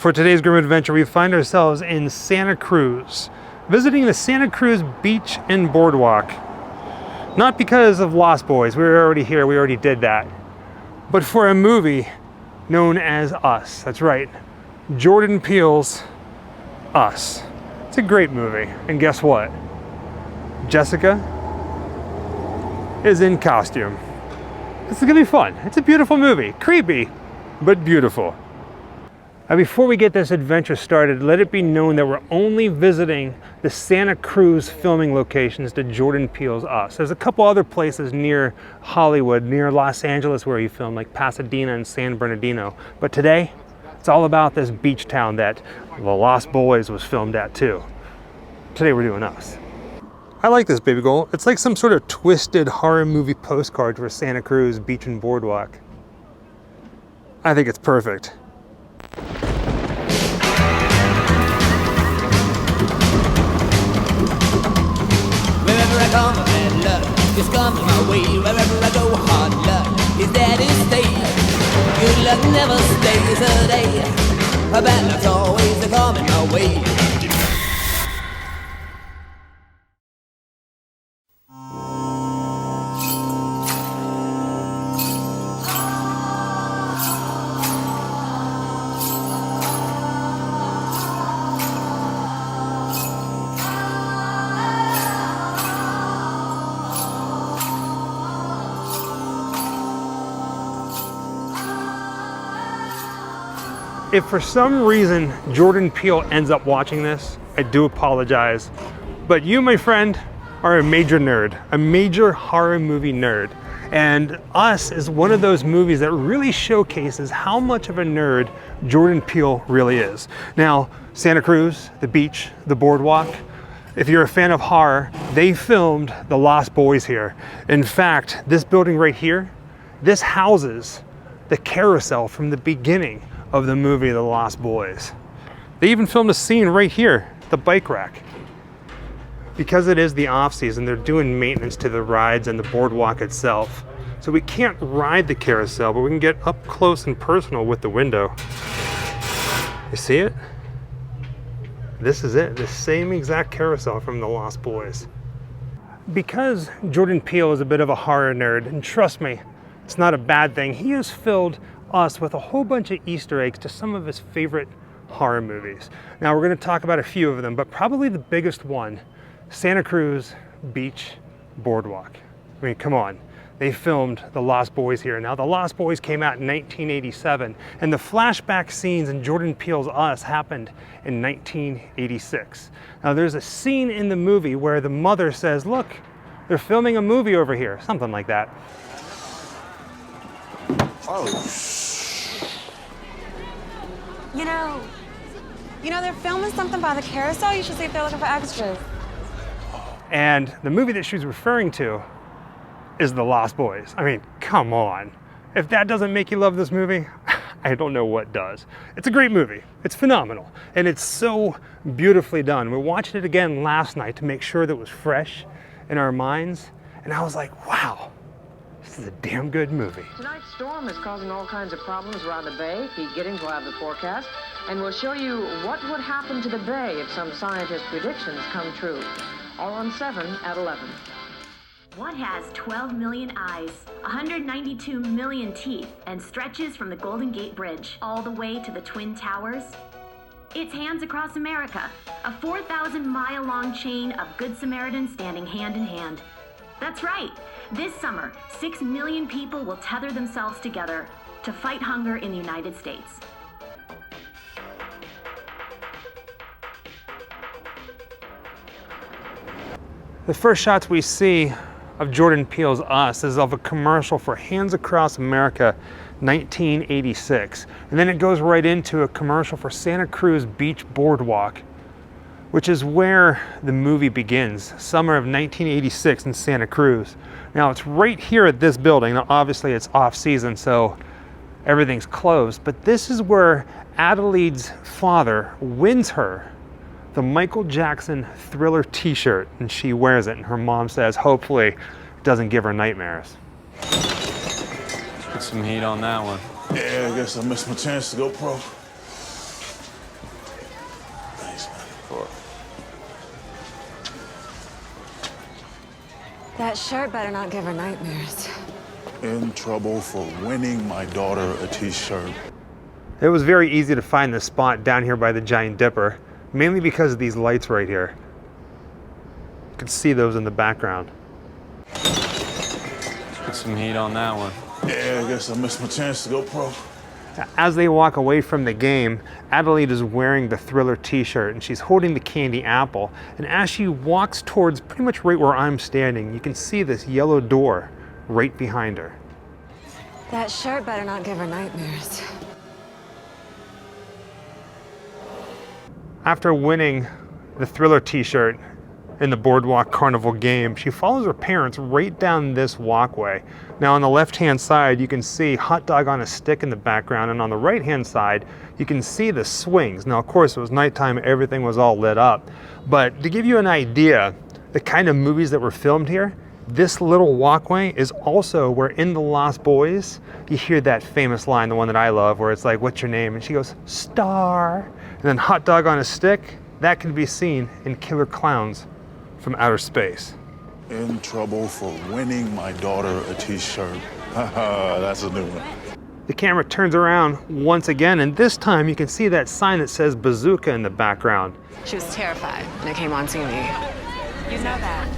For today's Grimm adventure, we find ourselves in Santa Cruz, visiting the Santa Cruz beach and boardwalk. Not because of Lost Boys, we were already here, we already did that, but for a movie known as Us. That's right, Jordan Peele's Us. It's a great movie, and guess what? Jessica is in costume. This is gonna be fun. It's a beautiful movie, creepy, but beautiful. Now, before we get this adventure started, let it be known that we're only visiting the Santa Cruz filming locations to Jordan Peele's Us. There's a couple other places near Hollywood, near Los Angeles where he filmed, like Pasadena and San Bernardino. But today, it's all about this beach town that The Lost Boys was filmed at too. Today we're doing Us. I like this baby girl. It's like some sort of twisted horror movie postcard for Santa Cruz beach and boardwalk. I think it's perfect. Wherever I come, bad luck just comes my way. Wherever I go, hard luck is there to stay. Good luck never stays a day. Bad luck's always coming my way. If for some reason Jordan Peele ends up watching this, I do apologize. But you, my friend, are a major nerd, a major horror movie nerd. And Us is one of those movies that really showcases how much of a nerd Jordan Peele really is. Now, Santa Cruz, the beach, the boardwalk, if you're a fan of horror, they filmed The Lost Boys here. In fact, this building right here, this houses the carousel from the beginning of the movie The Lost Boys. They even filmed a scene right here, the bike rack. Because it is the off season, they're doing maintenance to the rides and the boardwalk itself. So we can't ride the carousel, but we can get up close and personal with the window. You see it? This is it, the same exact carousel from The Lost Boys. Because Jordan Peele is a bit of a horror nerd, and trust me, it's not a bad thing, he has filled Us with a whole bunch of Easter eggs to some of his favorite horror movies. Now we're going to talk about a few of them, but probably the biggest one, Santa Cruz Beach Boardwalk. I mean, come on. They filmed The Lost Boys here. Now, The Lost Boys came out in 1987, and the flashback scenes in Jordan Peele's Us happened in 1986. Now, there's a scene in the movie where the mother says, look, they're filming a movie over here, something like that. Oh, You know, they're filming something by the carousel. You should see if they're looking for extras. And the movie that she's referring to is The Lost Boys. I mean, come on. If that doesn't make you love this movie, I don't know what does. It's a great movie. It's phenomenal. And it's so beautifully done. We watched it again last night to make sure that it was fresh in our minds. And I was like, wow, this is a damn good movie. Tonight's storm is causing all kinds of problems around the bay. Pete Giddings will have the forecast, and we'll show you what would happen to the bay if some scientists' predictions come true. All on 7 at 11. What has 12 million eyes, 192 million teeth, and stretches from the Golden Gate Bridge all the way to the Twin Towers? It's Hands Across America, a 4,000-mile-long chain of Good Samaritans standing hand in hand. That's right. This summer, 6 million people will tether themselves together to fight hunger in the United States. The first shots we see of Jordan Peele's Us is of a commercial for Hands Across America 1986. And then it goes right into a commercial for Santa Cruz Beach Boardwalk, which is where the movie begins, summer of 1986 in Santa Cruz. Now it's right here at this building. Now obviously it's off season, so everything's closed, but this is where Adelaide's father wins her the Michael Jackson Thriller t-shirt, and she wears it, and her mom says hopefully it doesn't give her nightmares. Put some heat on that one. Yeah, I guess I missed my chance to go pro. for? That shirt better not give her nightmares. In trouble for winning my daughter a t-shirt. It was very easy to find this spot down here by the Giant Dipper, mainly because of these lights right here. You can see those in the background. Put some heat on that one. Yeah, I guess I missed my chance to go pro. As they walk away from the game, Adelaide is wearing the Thriller t-shirt and she's holding the candy apple. And as she walks towards pretty much right where I'm standing, you can see this yellow door right behind her. That shirt better not give her nightmares. After winning the Thriller t-shirt in the Boardwalk Carnival game, she follows her parents right down this walkway. Now on the left-hand side, you can see Hot Dog on a Stick in the background, and on the right-hand side, you can see the swings. Now, of course, it was nighttime, everything was all lit up. But to give you an idea, the kind of movies that were filmed here, this little walkway is also where in The Lost Boys, you hear that famous line, the one that I love, where it's like, "What's your name?" And she goes, "Star." And then Hot Dog on a Stick, that can be seen in Killer Clowns from Outer Space. In trouble for winning my daughter a t-shirt. Haha, that's a new one. The camera turns around once again, and this time you can see that sign that says Bazooka in the background. She was terrified when it came on TV. You know that.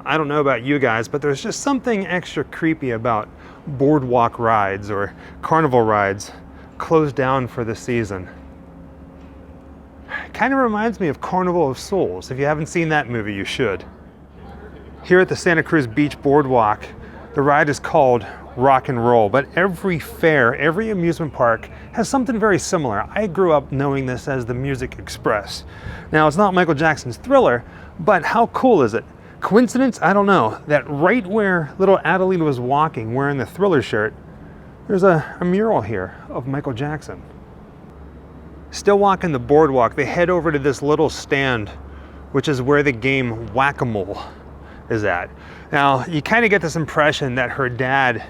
I don't know about you guys, but there's just something extra creepy about boardwalk rides or carnival rides closed down for the season. Kind of reminds me of Carnival of Souls. If you haven't seen that movie, you should. Here at the Santa Cruz Beach Boardwalk, the ride is called Rock and Roll, but every fair, every amusement park has something very similar. I grew up knowing this as the Music Express. Now, it's not Michael Jackson's Thriller, but how cool is it? Coincidence? I don't know. That right where little Adelaide was walking wearing the Thriller shirt, there's a mural here of Michael Jackson. Still walking the boardwalk, they head over to this little stand, which is where the game Whack-A-Mole is at. Now, you kind of get this impression that her dad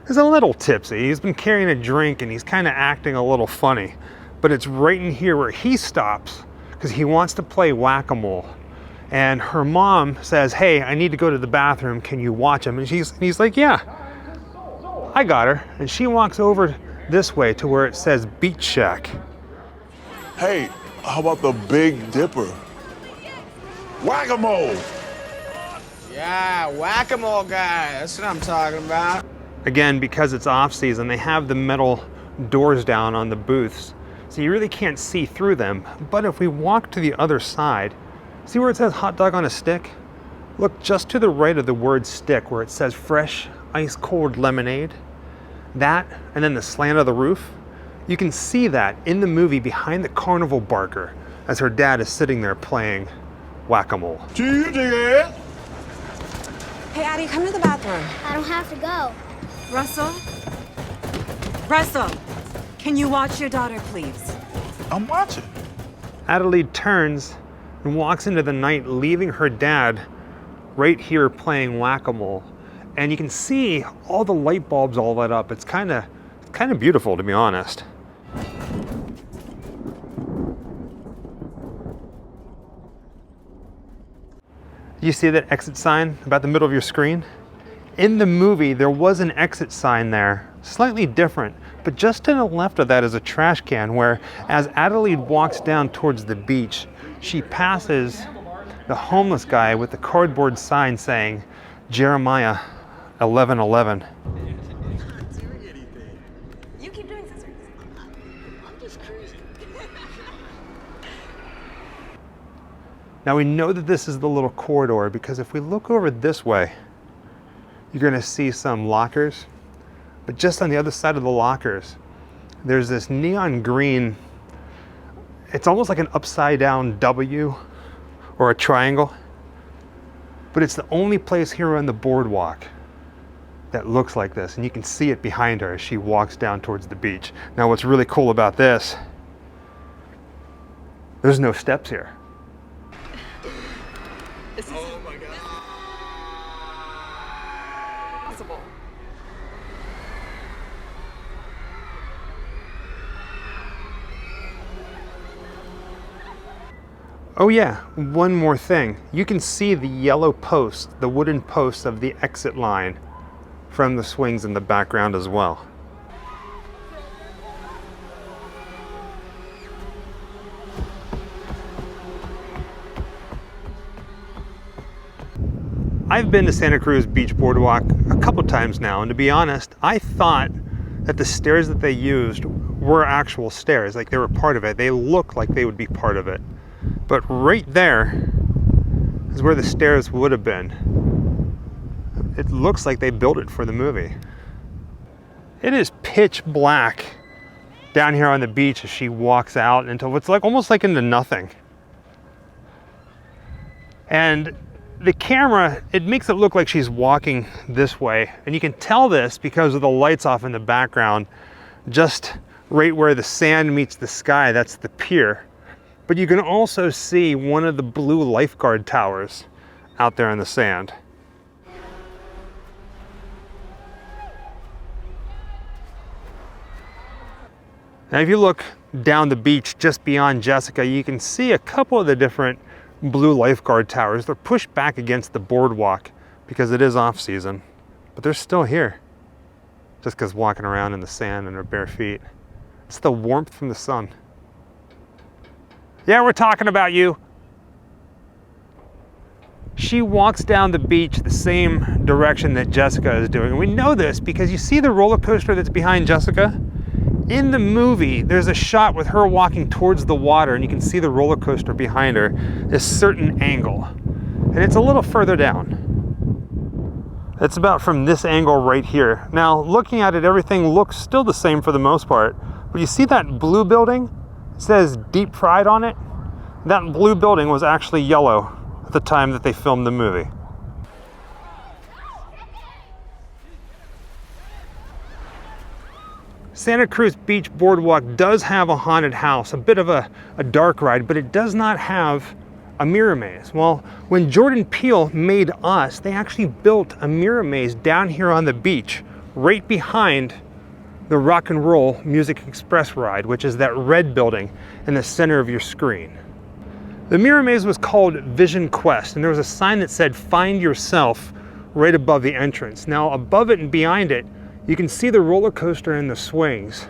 is a little tipsy. He's been carrying a drink and he's kind of acting a little funny. But it's right in here where he stops because he wants to play Whack-A-Mole. And her mom says, "Hey, I need to go to the bathroom. Can you watch him?" And he's like, "Yeah, I got her." And she walks over this way to where it says Beach Shack. Hey, how about the Big Dipper? Whack-A-Mole! Yeah, Whack-A-Mole guy, that's what I'm talking about. Again, because it's off season, they have the metal doors down on the booths, so you really can't see through them. But if we walk to the other side, see where it says Hot Dog on a Stick? Look just to the right of the word stick where it says fresh, ice cold lemonade. That, and then the slant of the roof, you can see that in the movie behind the carnival barker as her dad is sitting there playing Whack-A-Mole. Do you dig it? Hey, Addie, come to the bathroom. I don't have to go. Russell? Russell, can you watch your daughter, please? I'm watching. Adelaide turns and walks into the night, leaving her dad right here playing Whack-A-Mole. And you can see all the light bulbs all lit up. It's kind of beautiful, to be honest. You see that exit sign about the middle of your screen? In the movie, there was an exit sign there, slightly different, but just to the left of that is a trash can where, as Adelaide walks down towards the beach, she passes the homeless guy with the cardboard sign saying, Jeremiah 11:11. You keep doing scissors. I'm just crazy. Now we know that this is the little corridor because if we look over this way, you're going to see some lockers, but just on the other side of the lockers, there's this neon green, it's almost like an upside down W or a triangle, but it's the only place here on the boardwalk that looks like this, and you can see it behind her as she walks down towards the beach. Now what's really cool about this, there's no steps here. Oh my God. Possible. Oh yeah, one more thing. You can see the yellow post, the wooden post of the exit line from the swings in the background as well. I've been to Santa Cruz Beach Boardwalk a couple times now, and to be honest, I thought that the stairs that they used were actual stairs, like they were part of it. They looked like they would be part of it. But right there is where the stairs would have been. It looks like they built it for the movie. It is pitch black down here on the beach as she walks out into what's like almost like into nothing. And the camera, it makes it look like she's walking this way. And you can tell this because of the lights off in the background, just right where the sand meets the sky, that's the pier. But you can also see one of the blue lifeguard towers out there in the sand. Now if you look down the beach just beyond Jessica, you can see a couple of the different blue lifeguard towers. They're pushed back against the boardwalk because it is off season, but they're still here just because walking around in the sand in their bare feet. It's the warmth from the sun. Yeah, we're talking about you. She walks down the beach the same direction that Jessica is doing. And we know this because you see the roller coaster that's behind Jessica? In the movie, there's a shot with her walking towards the water and you can see the roller coaster behind her, a certain angle. And it's a little further down. It's about from this angle right here. Now, looking at it, everything looks still the same for the most part. But you see that blue building? It says deep fried on it. That blue building was actually yellow at the time that they filmed the movie. Santa Cruz Beach Boardwalk does have a haunted house, a bit of a dark ride, but it does not have a mirror maze. Well, when Jordan Peele made Us, they actually built a mirror maze down here on the beach, right behind the Rock and Roll Music Express ride, which is that red building in the center of your screen. The mirror maze was called Vision Quest, and there was a sign that said, "Find yourself," right above the entrance. Now, above it and behind it, you can see the roller coaster and the swings.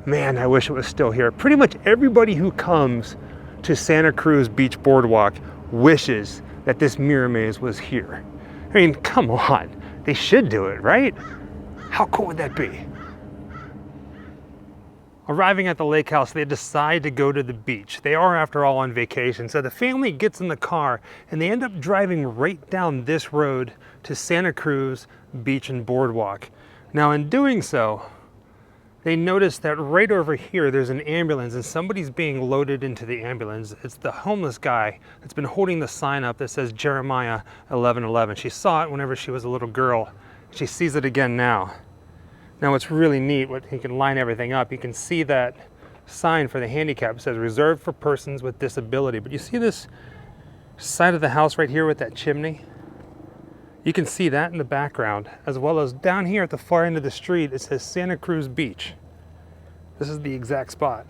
Man, I wish it was still here. Pretty much everybody who comes to Santa Cruz Beach Boardwalk wishes that this mirror maze was here. I mean, come on. They should do it, right? How cool would that be? Arriving at the lake house, they decide to go to the beach. They are, after all, on vacation. So the family gets in the car and they end up driving right down this road to Santa Cruz Beach and Boardwalk. Now, in doing so, they notice that right over here, there's an ambulance and somebody's being loaded into the ambulance. It's the homeless guy that's been holding the sign up that says Jeremiah 11:11. She saw it whenever she was a little girl. She sees it again now. Now, what's really neat, he can line everything up. You can see that sign for the handicap. It says reserved for persons with disability. But you see this side of the house right here with that chimney? You can see that in the background, as well as down here at the far end of the street, it says Santa Cruz Beach. This is the exact spot.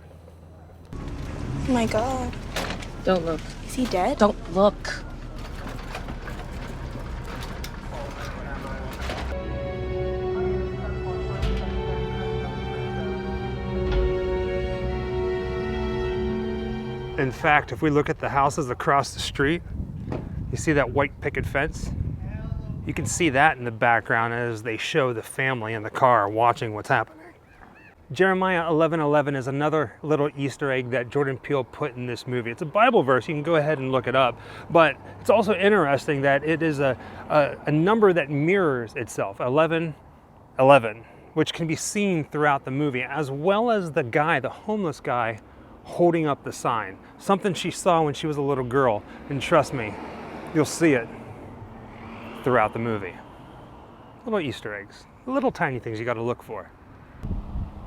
Oh my God. Don't look. Is he dead? Don't look. In fact, if we look at the houses across the street, you see that white picket fence? You can see that in the background as they show the family in the car watching what's happening. Jeremiah 11:11 is another little Easter egg that Jordan Peele put in this movie. It's a Bible verse, you can go ahead and look it up, but it's also interesting that it is a number that mirrors itself, 11:11, which can be seen throughout the movie, as well as the guy, the homeless guy, holding up the sign. Something she saw when she was a little girl, and trust me, you'll see it throughout the movie. Little Easter eggs, little tiny things you got to look for.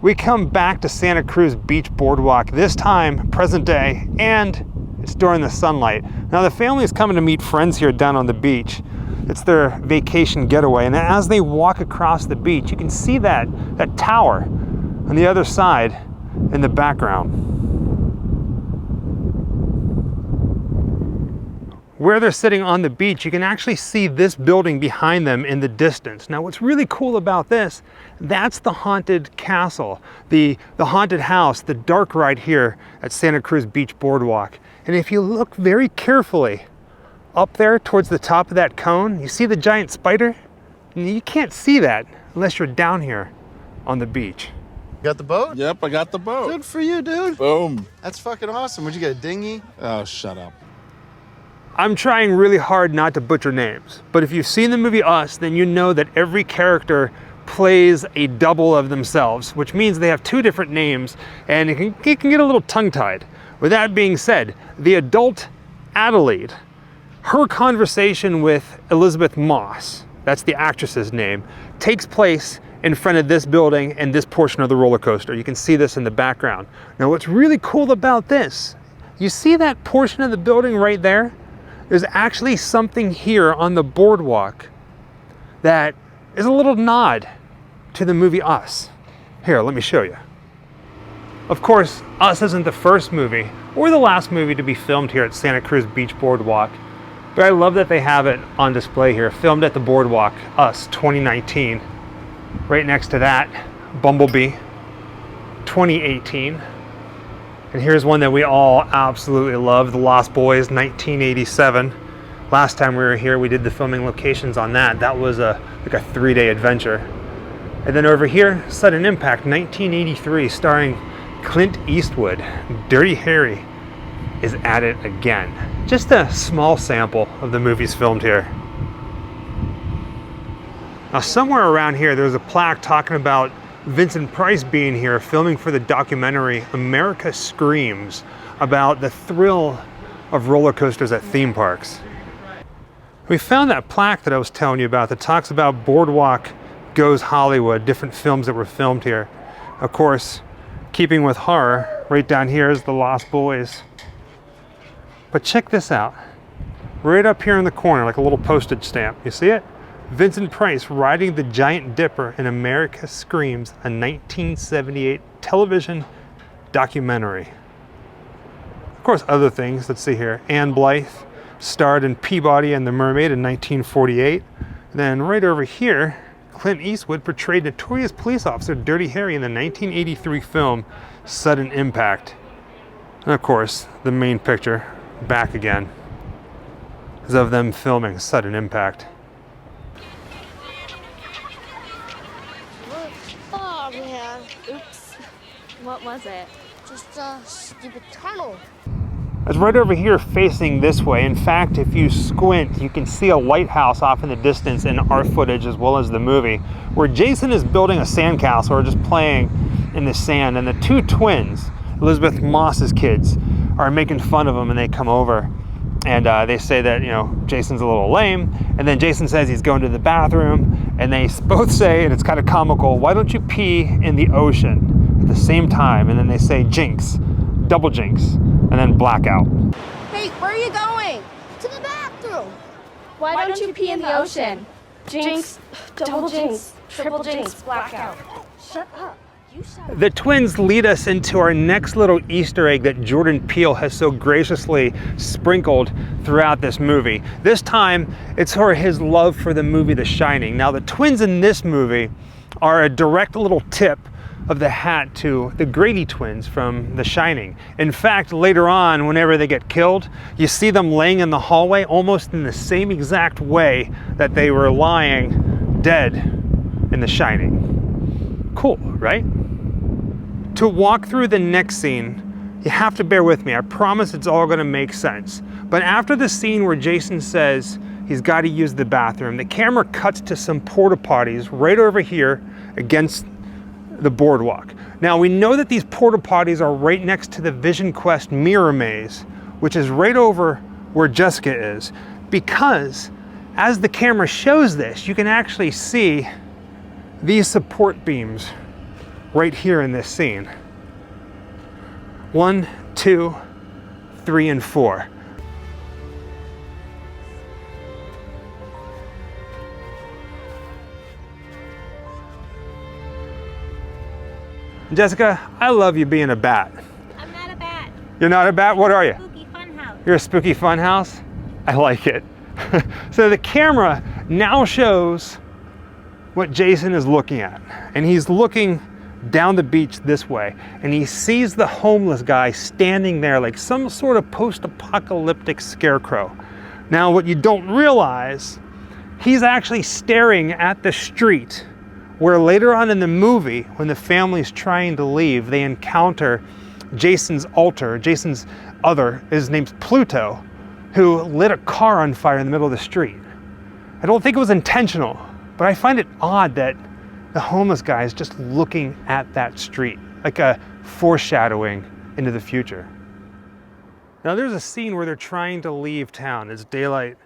We come back to Santa Cruz Beach Boardwalk, this time present day, and it's during the sunlight. Now the family is coming to meet friends here down on the beach. It's their vacation getaway, and as they walk across the beach, you can see that tower on the other side in the background. where they're sitting on the beach, you can actually see this building behind them in the distance. Now, what's really cool about this, that's the haunted castle, the haunted house, the dark ride here at Santa Cruz Beach Boardwalk. And if you look very carefully up there towards the top of that cone, you see the giant spider? And you can't see that unless you're down here on the beach. Got the boat? Yep, I got the boat. Good for you, dude. Boom. That's fucking awesome. Would you get a dinghy? Oh, shut up. I'm trying really hard not to butcher names, but if you've seen the movie Us, then you know that every character plays a double of themselves, which means they have two different names, and it can get a little tongue-tied. With that being said, the adult Adelaide, her conversation with Elizabeth Moss, that's the actress's name, takes place in front of this building and this portion of the roller coaster. You can see this in the background. Now, what's really cool about this, you see that portion of the building right there? There's actually something here on the boardwalk that is a little nod to the movie Us. Here, let me show you. Of course, Us isn't the first movie or the last movie to be filmed here at Santa Cruz Beach Boardwalk, but I love that they have it on display here, filmed at the boardwalk, Us 2019. Right next to that, Bumblebee 2018. And here's one that we all absolutely love, The Lost Boys, 1987. Last time we were here, we did the filming locations on that. That was like a 3-day adventure. And then over here, Sudden Impact, 1983, starring Clint Eastwood. Dirty Harry is at it again. Just a small sample of the movies filmed here. Now, somewhere around here, there's a plaque talking about Vincent Price being here filming for the documentary America Screams, about the thrill of roller coasters at theme parks. We found that plaque that I was telling you about that talks about Boardwalk Goes Hollywood, different films that were filmed here. Of course, keeping with horror, right down here is The Lost Boys. But check this out. Right up here in the corner, like a little postage stamp. You see it? Vincent Price riding the Giant Dipper in America Screams, a 1978 television documentary. Of course, other things, let's see here. Anne Blythe starred in Peabody and the Mermaid in 1948. Then right over here, Clint Eastwood portrayed notorious police officer Dirty Harry in the 1983 film Sudden Impact. And of course, the main picture, back again, is of them filming Sudden Impact. Oh man, oops. What was it? Just a stupid tunnel. It's right over here facing this way. In fact, if you squint, you can see a lighthouse off in the distance in our footage as well as the movie, where Jason is building a sandcastle or just playing in the sand, and the two twins, Elizabeth Moss's kids, are making fun of him, and they come over and they say that, you know, Jason's a little lame, and then Jason says he's going to the bathroom, and they both say, and it's kind of comical, why don't you pee in the ocean at the same time? And then they say jinx, double jinx, and then blackout. Hey, where are you going? To the bathroom. Why don't you pee in the ocean? Jinx, double jinx, triple jinx, blackout. Shut up. You shut up. The twins lead us into our next little Easter egg that Jordan Peele has so graciously sprinkled throughout this movie. This time, it's for his love for the movie The Shining. Now, the twins in this movie are a direct little tip of the hat to the Grady twins from The Shining. In fact, later on, whenever they get killed, you see them laying in the hallway almost in the same exact way that they were lying dead in The Shining. Cool, right? To walk through the next scene, you have to bear with me. I promise it's all gonna make sense. But after the scene where Jason says he's gotta use the bathroom, the camera cuts to some porta potties right over here against the boardwalk. Now, we know that these porta potties are right next to the Vision Quest mirror maze, which is right over where Jessica is, because as the camera shows this, you can actually see these support beams right here in this scene. 1, 2, 3, and 4. Jessica, I love you being a bat. I'm not a bat. You're not a bat? What are you? Spooky fun house. You're a spooky fun house? I like it. So the camera now shows what Jason is looking at. And he's looking down the beach this way. And he sees the homeless guy standing there like some sort of post-apocalyptic scarecrow. Now, what you don't realize, he's actually staring at the street where later on in the movie, when the family's trying to leave, they encounter Jason's alter, Jason's other, his name's Pluto, who lit a car on fire in the middle of the street. I don't think it was intentional, but I find it odd that the homeless guy is just looking at that street, like a foreshadowing into the future. Now there's a scene where they're trying to leave town. It's daylight,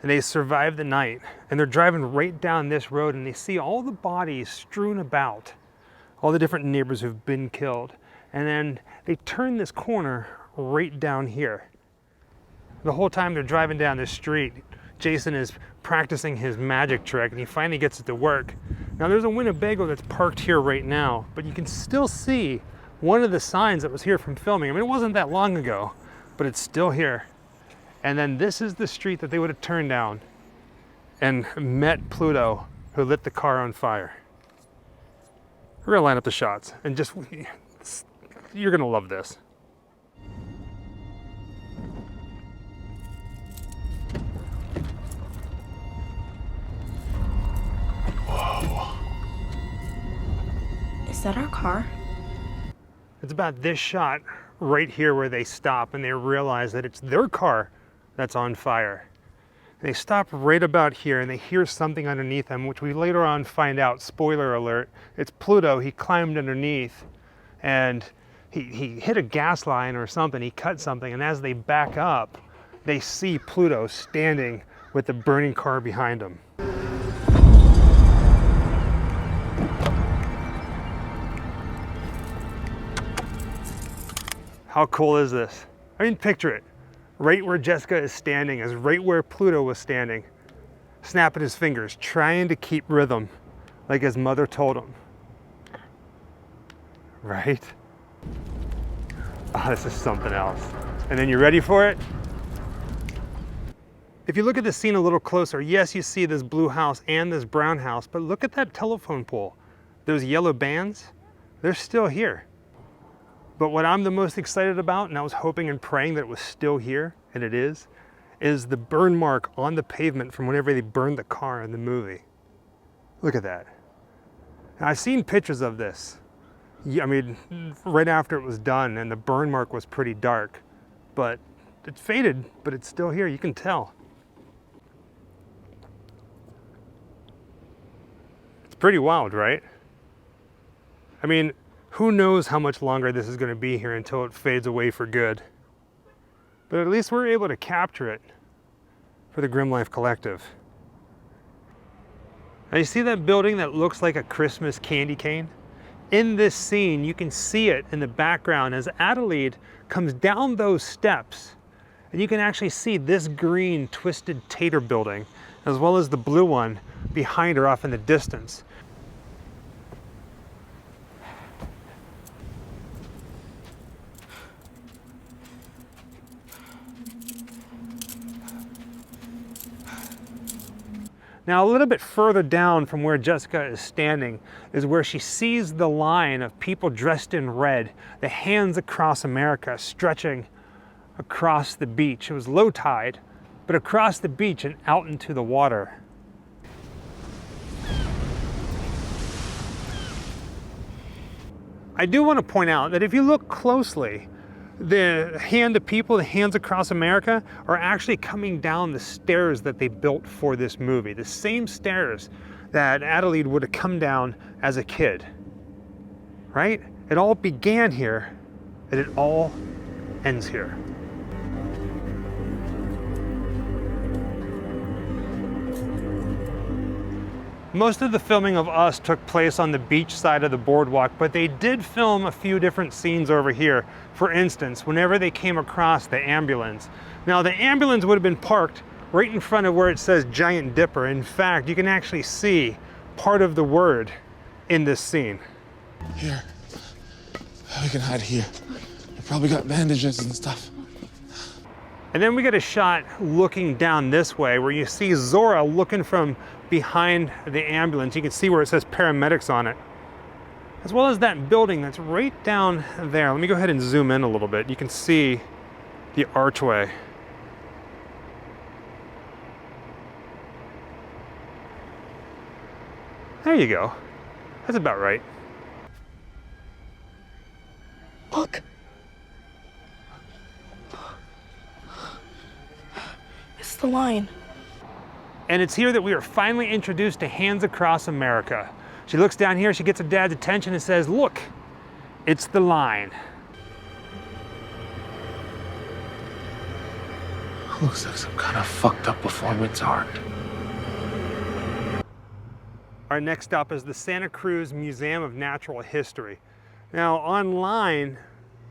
and they survive the night, and they're driving right down this road, and they see all the bodies strewn about, all the different neighbors who've been killed. And then they turn this corner right down here. The whole time they're driving down this street, Jason is practicing his magic trick, and he finally gets it to work. Now there's a Winnebago that's parked here right now, but you can still see one of the signs that was here from filming. I mean, it wasn't that long ago, but it's still here. And then this is the street that they would have turned down and met Pluto, who lit the car on fire. We're gonna line up the shots and just, you're gonna love this. Is that our car? It's about this shot right here where they stop and they realize that it's their car that's on fire. They stop right about here and they hear something underneath them, which we later on find out, spoiler alert, it's Pluto. He climbed underneath and he hit a gas line or something, he cut something, and as they back up, they see Pluto standing with the burning car behind him. How cool is this? I mean, picture it. Right where Jessica is standing is right where Pluto was standing, snapping his fingers, trying to keep rhythm, like his mother told him. Right? Oh, this is something else. And then you ready for it? If you look at the scene a little closer, yes, you see this blue house and this brown house, but look at that telephone pole. Those yellow bands, they're still here. But what I'm the most excited about, and I was hoping and praying that it was still here, and it is the burn mark on the pavement from whenever they burned the car in the movie. Look at that. Now, I've seen pictures of this. I mean, right after it was done, and the burn mark was pretty dark, but it's faded, but it's still here, you can tell. It's pretty wild, right? I mean, who knows how much longer this is going to be here until it fades away for good. But at least we're able to capture it for the Grimm Life Collective. Now you see that building that looks like a Christmas candy cane? In this scene, you can see it in the background as Adelaide comes down those steps, and you can actually see this green twisted tater building, as well as the blue one behind her off in the distance. Now, a little bit further down from where Jessica is standing is where she sees the line of people dressed in red, the hands across America stretching across the beach. It was low tide, but across the beach and out into the water. I do want to point out that if you look closely, the hand of people, the hands across America, are actually coming down the stairs that they built for this movie. The same stairs that Adelaide would have come down as a kid, right? It all began here, and it all ends here. Most of the filming of Us took place on the beach side of the boardwalk, but they did film a few different scenes over here. For instance, whenever they came across the ambulance. Now, the ambulance would have been parked right in front of where it says Giant Dipper. In fact, you can actually see part of the word in this scene. Here, we can hide here. We probably got bandages and stuff. And then we get a shot looking down this way where you see Zora looking from behind the ambulance. You can see where it says paramedics on it, as well as that building that's right down there. Let me go ahead and zoom in a little bit. You can see the archway. There you go. That's about right. Look. It's the line. And it's here that we are finally introduced to Hands Across America. She looks down here, she gets her dad's attention and says, look, it's the line. Looks like some kind of fucked up performance art. Our next stop is the Santa Cruz Museum of Natural History. Now online,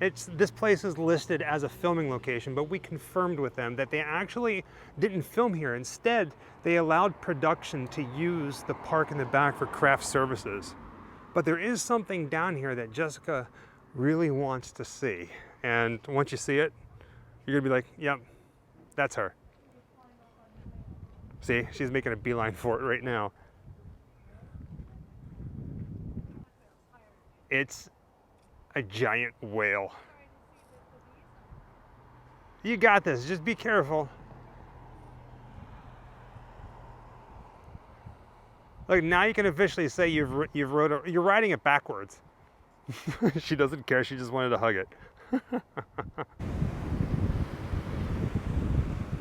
this place is listed as a filming location, but we confirmed with them that they actually didn't film here. Instead, they allowed production to use the park in the back for craft services. But there is something down here that Jessica really wants to see. And once you see it, you're gonna be like, yep, that's her. See, she's making a beeline for it right now. It's a giant whale. You got this, just be careful. Look, now you can officially say you're riding it backwards. She doesn't care, she just wanted to hug it.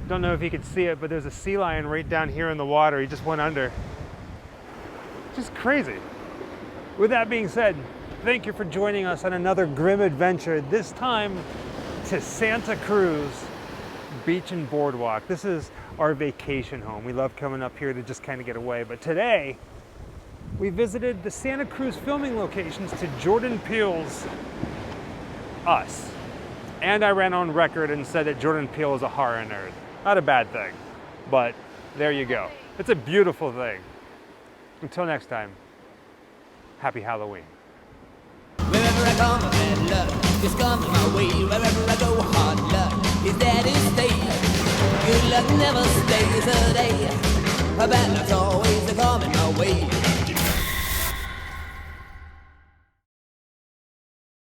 Don't know if you can see it, but there's a sea lion right down here in the water. He just went under. Just crazy. With that being said, thank you for joining us on another Grimm adventure, this time to Santa Cruz Beach and Boardwalk. This is our vacation home. We love coming up here to just kind of get away, but today we visited the Santa Cruz filming locations to Jordan Peele's Us. And I ran on record and said that Jordan Peele is a horror nerd. Not a bad thing, but there you go. It's a beautiful thing. Until next time, happy Halloween. Wherever I come, bad luck just comes my way. Wherever I go, hard luck is there to stay. Good luck never stays a day. A bad luck's always